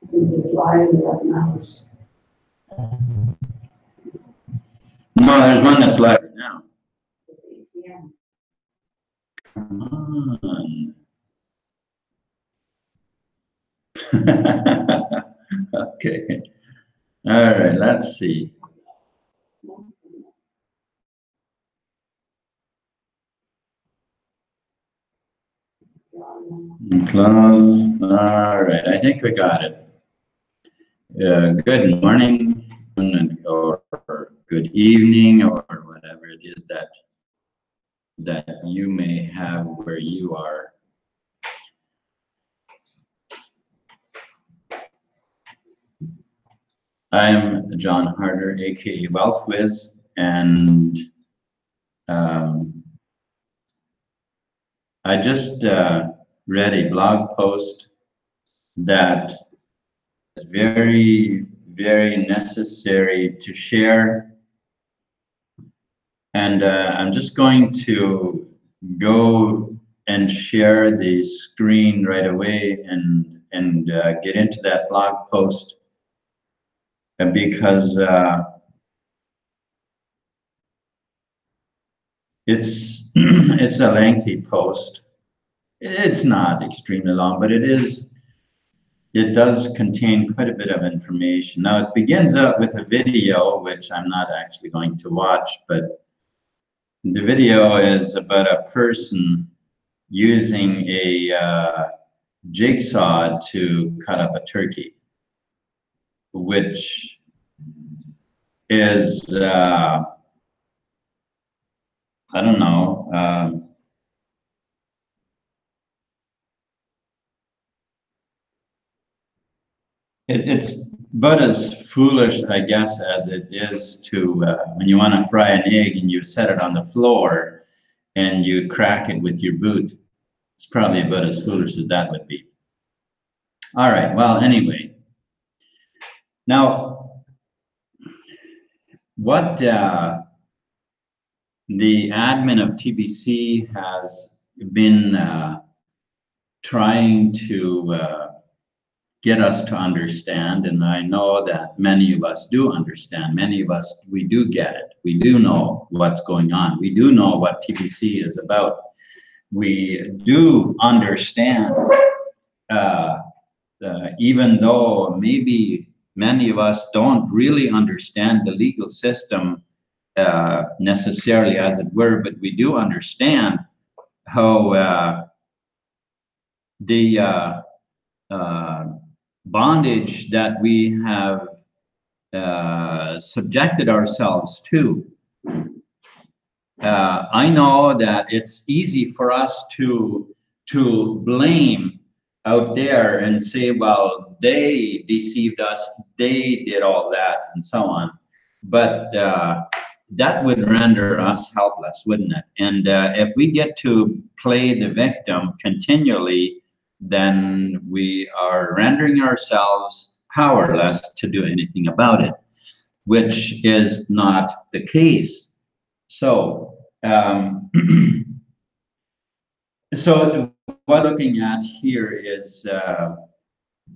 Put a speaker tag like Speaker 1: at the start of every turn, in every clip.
Speaker 1: Since it's live, 11 hours.
Speaker 2: No, there's one that's live right now.
Speaker 1: Yeah.
Speaker 2: Come on. Okay. All right, let's see. Close. All right, I think we got it. Good morning, or good evening, or whatever it is that you may have where you are. I'm John Harder, aka Wealth Wiz, and I just read a blog post that is very, very necessary to share, and I'm just going to go and share the screen right away and get into that blog post, because it's it's a lengthy post. It's not extremely long, but it does contain quite a bit of information. Now, it begins out with a video, which I'm not actually going to watch, but the video is about a person using a jigsaw to cut up a turkey, which is, I don't know, it's about as foolish, I guess, as it is to, when you want to fry an egg and you set it on the floor and you crack it with your boot. It's probably about as foolish as that would be. All right, well, anyway. Now, what the admin of TBC has been trying to get us to understand, and I know that many of us do understand, many of us, we do get it. We do know what's going on. We do know what TBC is about. We do understand, even though maybe many of us don't really understand the legal system necessarily, as it were, but we do understand how the bondage that we have subjected ourselves to. I know that it's easy for us to blame out there and say, well, they deceived us, they did all that, and so on. But that would render us helpless, wouldn't it? And if we get to play the victim continually, then we are rendering ourselves powerless to do anything about it, which is not the case. So, so what we're looking at here is,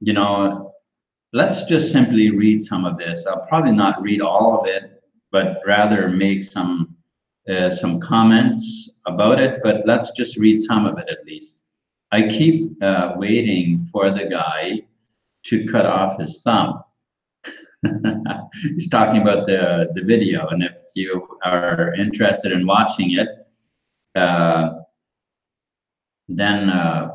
Speaker 2: you know, let's just simply read some of this. I'll probably not read all of it, but rather make some comments about it, but let's just read some of it at least. I keep waiting for the guy to cut off his thumb. He's talking about the video, and if you are interested in watching it, then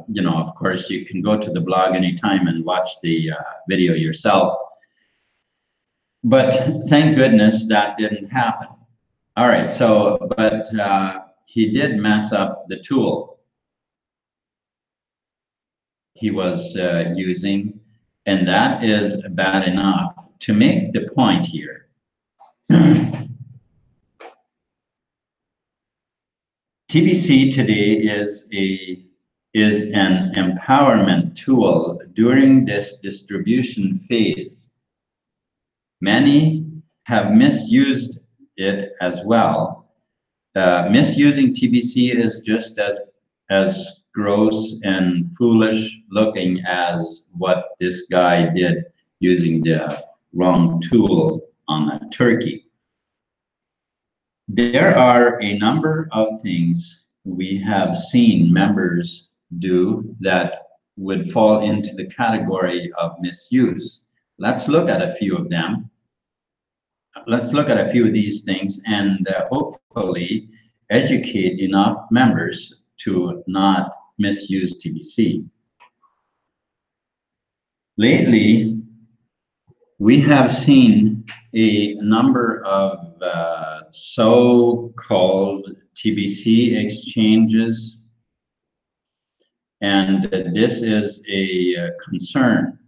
Speaker 2: you know, of course, you can go to the blog anytime and watch the video yourself. But thank goodness that didn't happen. All right, so but he did mess up the tool he was using, and that is bad enough. To make the point here, TBC today is an empowerment tool during this distribution phase. Many have misused it as well, Misusing TBC is just as gross and foolish looking as what this guy did using the wrong tool on a turkey. There are a number of things we have seen members do that would fall into the category of misuse. Let's look at a few of them. Let's look at a few of these things and hopefully educate enough members to not misuse TBC. Lately, we have seen a number of so-called TBC exchanges, and this is a concern.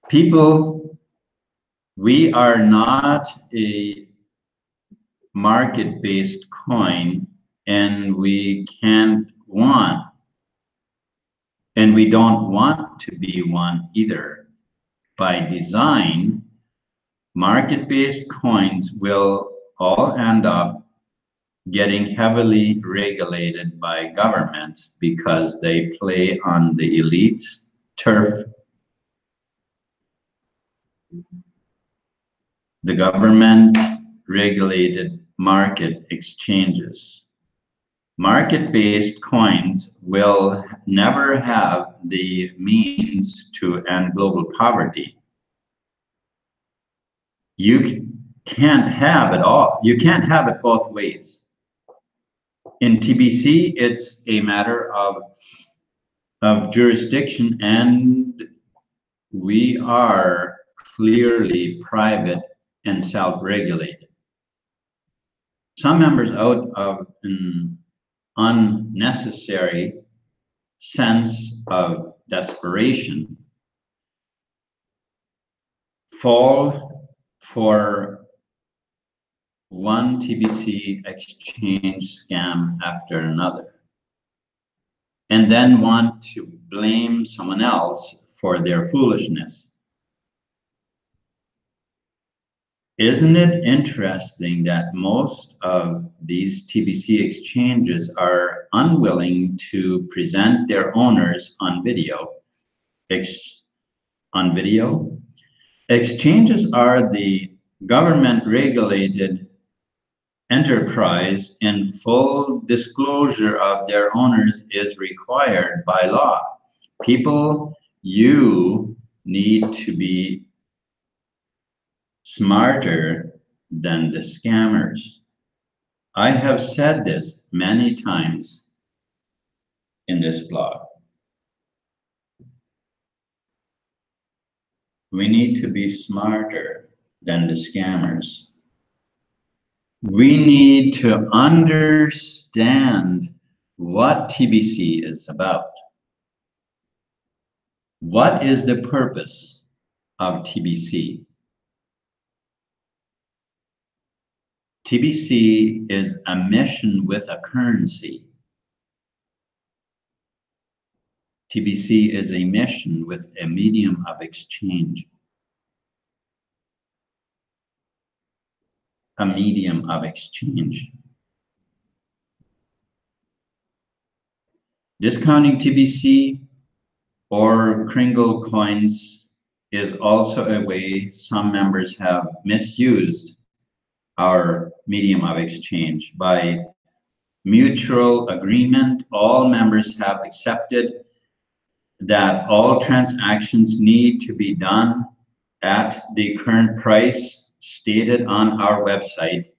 Speaker 2: People, we are not a market-based coin, and we don't want to be one either. By design, market-based coins will all end up getting heavily regulated by governments because they play on the elite's turf. The government regulated market exchanges. Market-based coins will never have the means to end global poverty. You can't have it all. You can't have it both ways. In TBC, it's a matter of jurisdiction, and we are clearly private and self-regulated. Some members, out of an unnecessary sense of desperation, fall for one TBC exchange scam after another, and then want to blame someone else for their foolishness. Isn't it interesting that most of these TBC exchanges are unwilling to present their owners on video? Exchanges are the government-regulated enterprise, and full disclosure of their owners is required by law. People, you need to be smarter than the scammers. I have said this many times in this blog. We need to be smarter than the scammers. We need to understand what TBC is about. What is the purpose of TBC? TBC is a mission with a currency. TBC is a mission with a medium of exchange. A medium of exchange. Discounting TBC or Kringle coins is also a way some members have misused our medium of exchange. By mutual agreement, all members have accepted that all transactions need to be done at the current price stated on our website,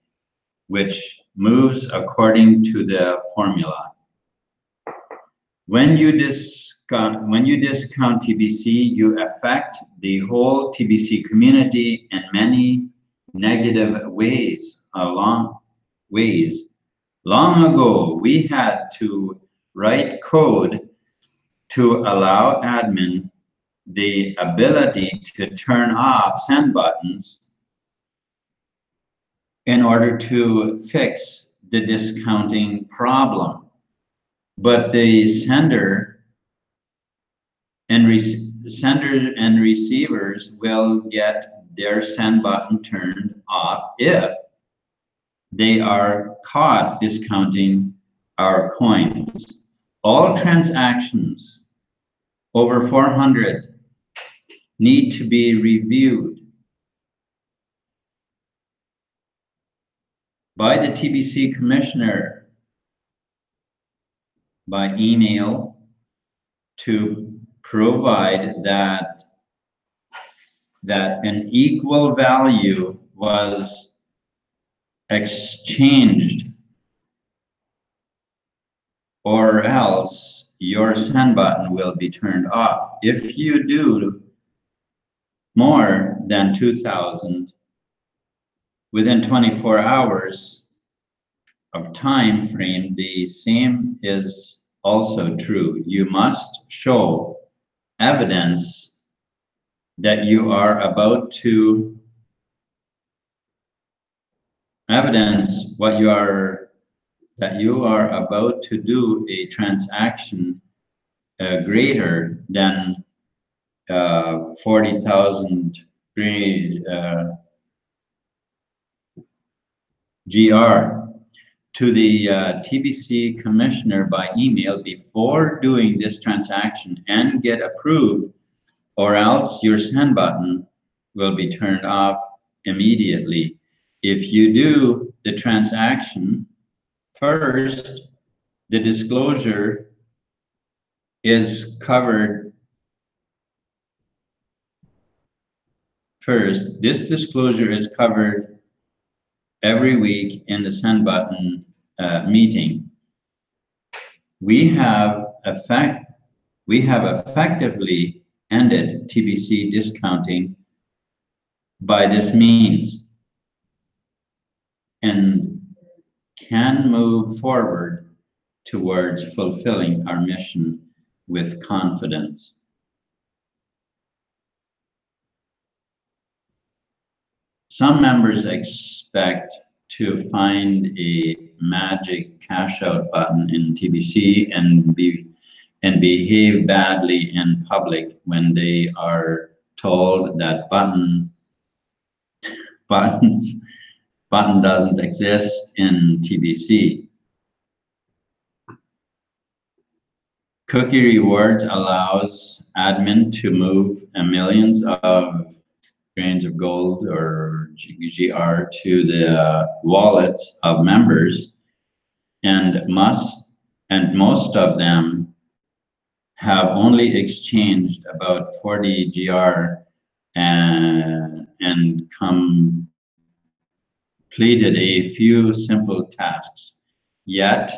Speaker 2: which moves according to the formula. When you discount TBC, you affect the whole TBC community in many negative ways. Long ago, we had to write code to allow admin the ability to turn off send buttons in order to fix the discounting problem. But the sender and receivers will get their send button turned off if they are caught discounting our coins. All transactions over 400 need to be reviewed by the TBC commissioner by email to provide that an equal value was exchanged, or else your send button will be turned off. If you do more than 2,000 within 24 hours of time frame, the same is also true. You must show evidence that you are about to that you are about to do a transaction greater than 40,000 GR to the TBC commissioner by email before doing this transaction and get approved, or else your send button will be turned off immediately. If you do the transaction first, the disclosure is covered first. This disclosure is covered every week in the send button meeting. We have effectively ended TBC discounting by this means and can move forward towards fulfilling our mission with confidence. Some members expect to find a magic cash out button in TBC and behave badly in public when they are told that button doesn't exist in TBC. Cookie Rewards allows admin to move millions of grains of gold or GR to the wallets of members, and most of them have only exchanged about 40 GR and completed a few simple tasks. Yet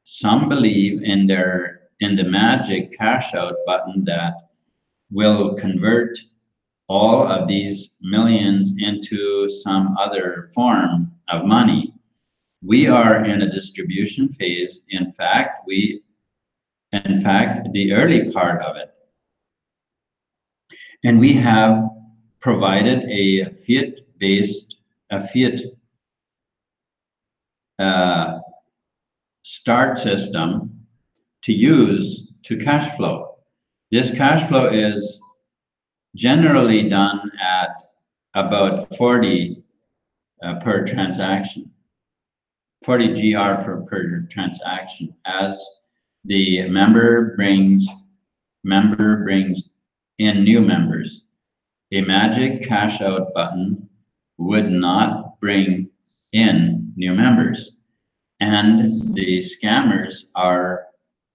Speaker 2: some believe in the magic cash out button that will convert all of these millions into some other form of money. We are in a distribution phase. In fact, the early part of it. And we have provided a fiat start system to use to cash flow. This cash flow is generally done at about 40 per transaction, 40 GR per transaction, as the member brings in new members. A magic cash out button would not bring in new members, and the scammers are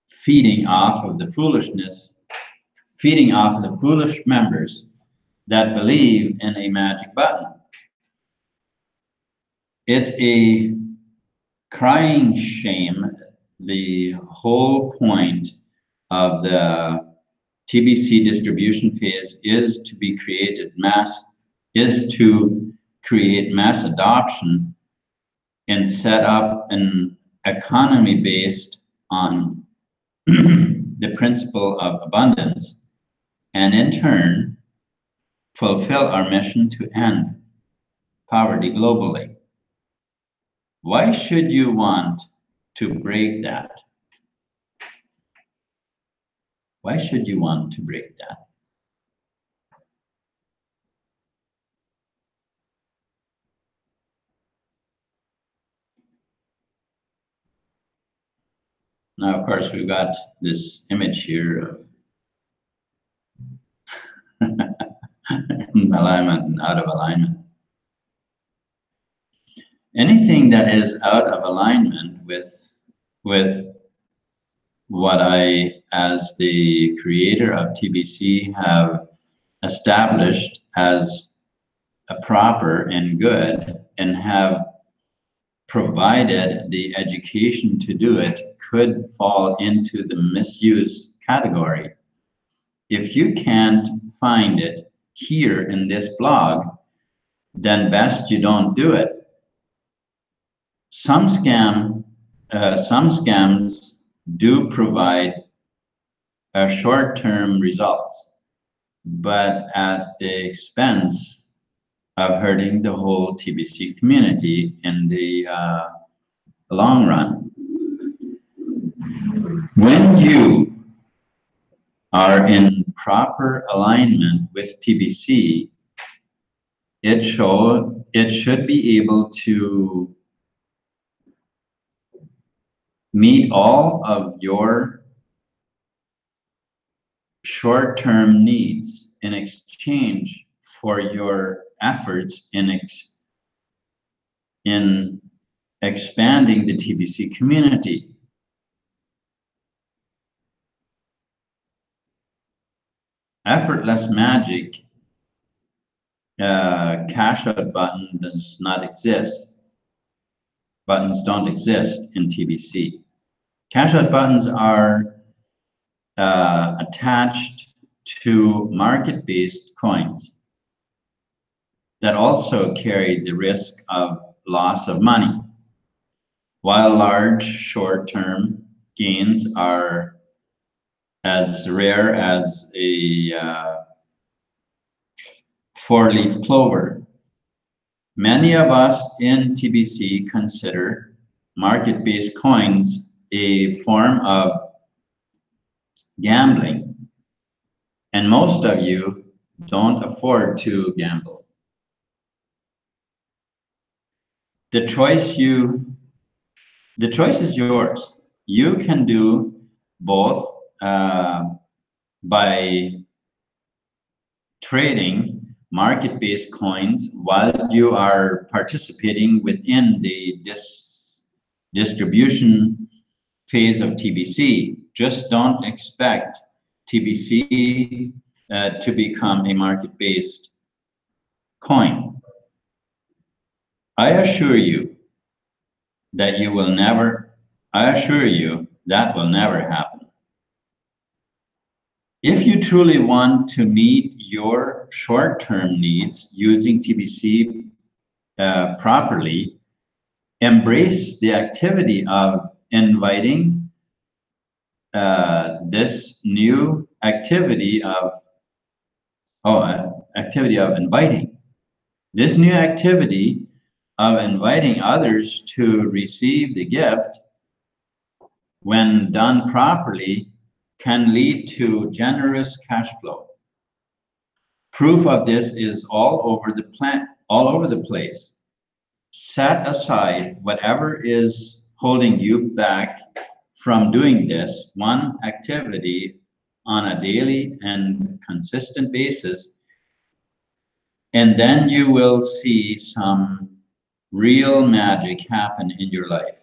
Speaker 2: feeding off of the foolish members that believe in a magic button. It's a crying shame. The whole point of the TBC distribution phase is to create mass adoption and set up an economy based on the principle of abundance, and in turn fulfill our mission to end poverty globally. Why should you want to break that? Why should you want to break that? Now, of course, we've got this image here of in alignment and out of alignment. Anything that is out of alignment with what I, as the creator of TBC, have established as a proper and good, and have provided the education to do it, could fall into the misuse category. If you can't find it here in this blog, then best you don't do it. Some scams do provide short-term results, but at the expense of hurting the whole TBC community in the long run. When you are in proper alignment with TBC, it should be able to meet all of your short-term needs in exchange for your efforts in expanding the TBC community. Effortless magic cash out button does not exist. Buttons don't exist in TBC. Cash out buttons are attached to market-based coins that also carry the risk of loss of money, while large short-term gains are as rare as a four-leaf clover. Many of us in TBC consider market-based coins a form of gambling, and most of you don't afford to gamble. The choice is yours. You can do both by trading market-based coins while you are participating within the distribution phase of TBC. Just don't expect TBC to become a market-based coin. I assure you that will never happen. If you truly want to meet your short-term needs using TBC properly, embrace the activity of inviting this new activity of inviting. This new activity of inviting others to receive the gift, when done properly, can lead to generous cash flow. Proof of this is all over the place. Set aside whatever is holding you back from doing this one activity on a daily and consistent basis, and then you will see some real magic happen in your life.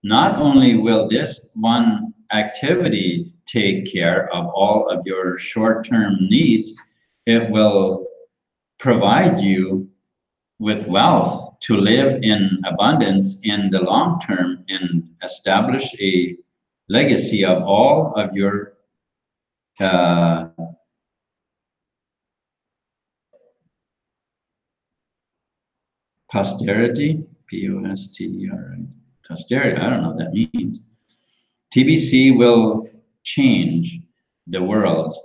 Speaker 2: Not only will this one activity take care of all of your short-term needs, it will provide you with wealth to live in abundance in the long term and establish a legacy of all of your posterity, P-O-S-T-E-R-I, posterity, I don't know what that means. TBC will change the world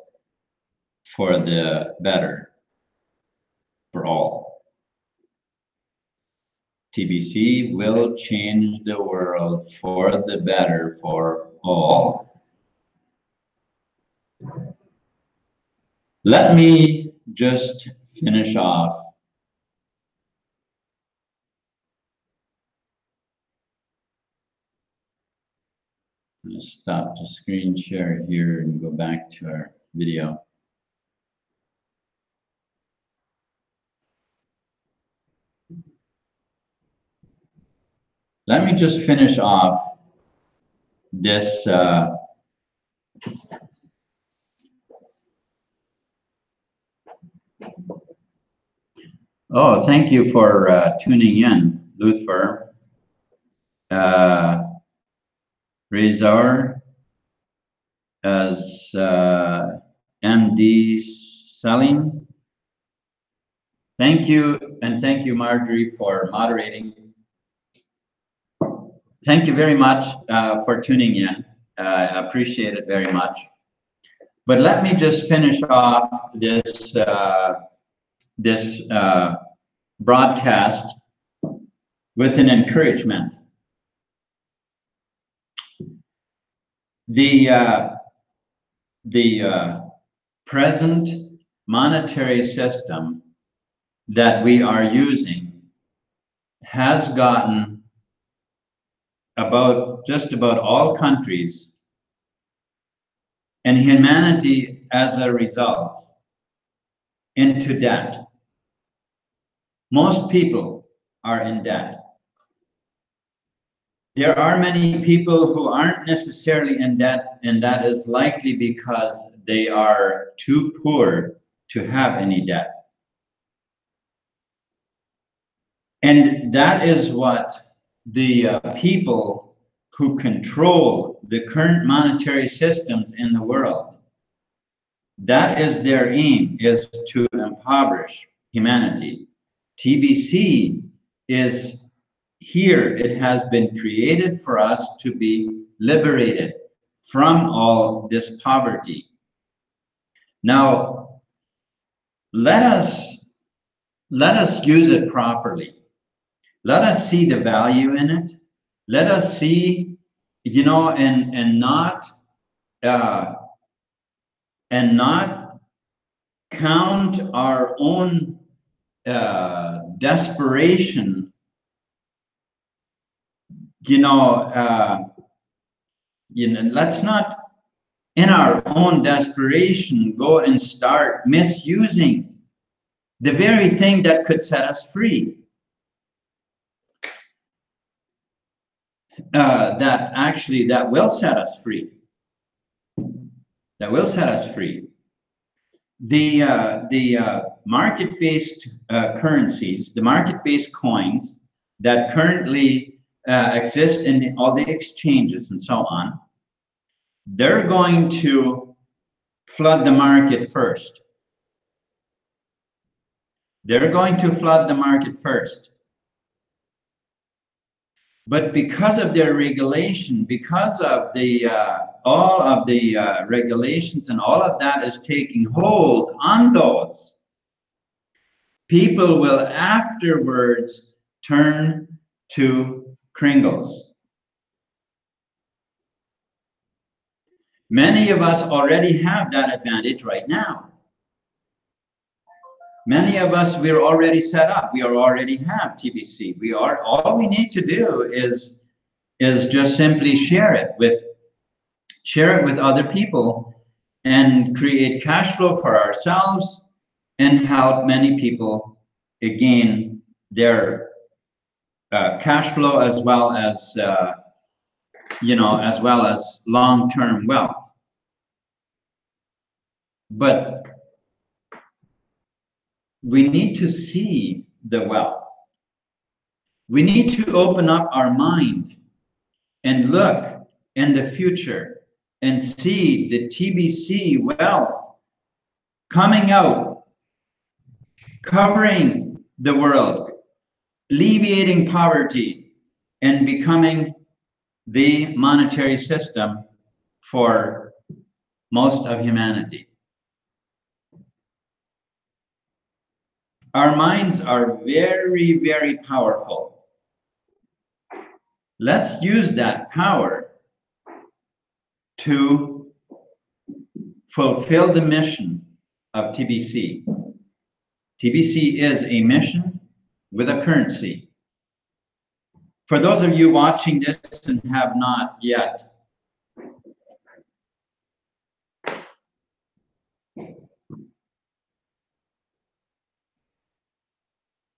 Speaker 2: for the better, for all. TBC will change the world for the better for all. Let me just finish off I'm going to stop the screen share here and go back to our video. Let me just finish off this oh, thank you for tuning in, Luther. Razor as MD Selling. Thank you, and thank you, Marjorie, for moderating. Thank you very much for tuning in. I appreciate it very much. But let me just finish off this broadcast with an encouragement. The present monetary system that we are using has gotten just about all countries and humanity as a result into debt. Most people are in debt. There are many people who aren't necessarily in debt, and that is likely because they are too poor to have any debt. And that is what the people who control the current monetary systems in the world, that is their aim, is to impoverish humanity. TBC is here. It has been created for us to be liberated from all this poverty. Now, let us use it properly. Let us see the value in it. Let us see, you know, and not count our own desperation. Let's not, in our own desperation, go and start misusing the very thing that could set us free. That will set us free. That will set us free. The market-based currencies, the market-based coins that currently exist in all the exchanges and so on, they're going to flood the market first. They're going to flood the market first. But because of their regulation, because of the all of the regulations and all of that is taking hold on those, people will afterwards turn to Kringles. Many of us already have that advantage right now. Many of us, we're already set up. We already have TBC. All we need to do is just simply share it with other people and create cash flow for ourselves and help many people gain their cash flow as well as long-term wealth. But we need to see the wealth. We need to open up our mind and look in the future and see the TBC wealth coming out, covering the world, alleviating poverty, and becoming the monetary system for most of humanity. Our minds are very, very powerful. Let's use that power to fulfill the mission of TBC. TBC is a mission with a currency. For those of you watching this and have not yet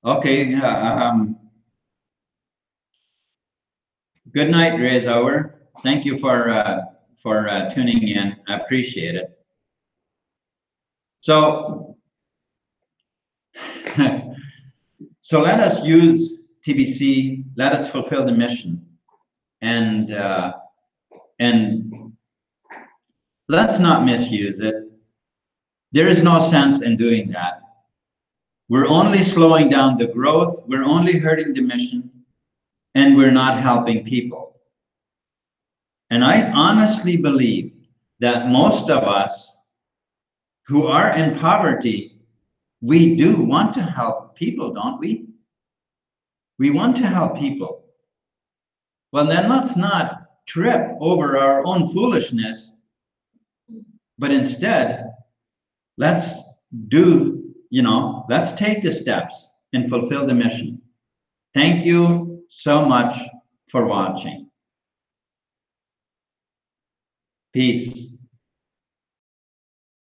Speaker 2: Okay. Good night, Rezauer. Thank you for tuning in. I appreciate it. So, so let us use TBC. Let us fulfill the mission, and let's not misuse it. There is no sense in doing that. We're only slowing down the growth. We're only hurting the mission, and we're not helping people. And I honestly believe that most of us who are in poverty, we do want to help people, don't we? We want to help people. Well, then let's not trip over our own foolishness, but instead, let's let's take the steps and fulfill the mission. Thank you so much for watching. Peace.